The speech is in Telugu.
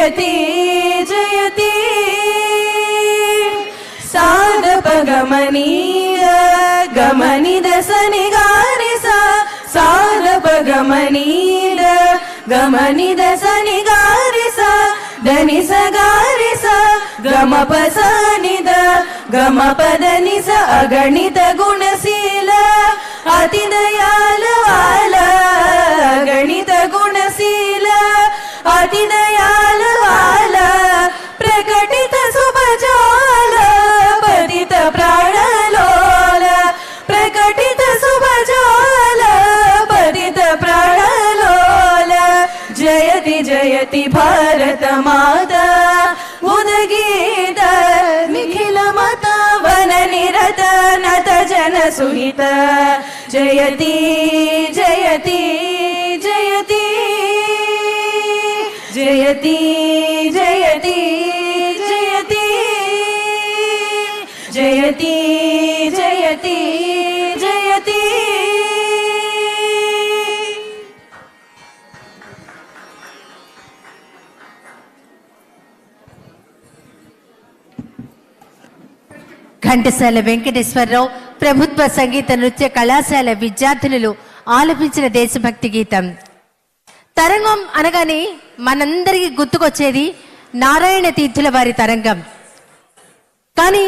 జయతి జయతి సాధప గమనీద గమనిద సని గారి సాధప గమనీద గమనిద సని గారి దని సగారి గమ పసనిద గమ పదని అగణిత గుణశీల అతి దయాల వాల గణిత గుణశీల అతి దయాల వాల ప్రకటిత శుభజాల పతిత ప్రాణలోల ప్రకటిత శుభజాల పతిత ప్రాణలోల జయతి జయతి భారత మాతా ఉదగీత నిఖిల మత వన నిరత నత జన సుహిత జయతి జయతి జయతి జయతి జయతి జయతి జయతి జయతి జయతి ఘంటసాల వెంకటేశ్వరరావు ప్రభుత్వ సంగీత నృత్య కళాశాల విద్యార్థినులు ఆలపించిన దేశభక్తి గీతం. తరంగం అనగానే మనందరికీ గుర్తుకొచ్చేది నారాయణ తీర్థుల వారి తరంగం. కానీ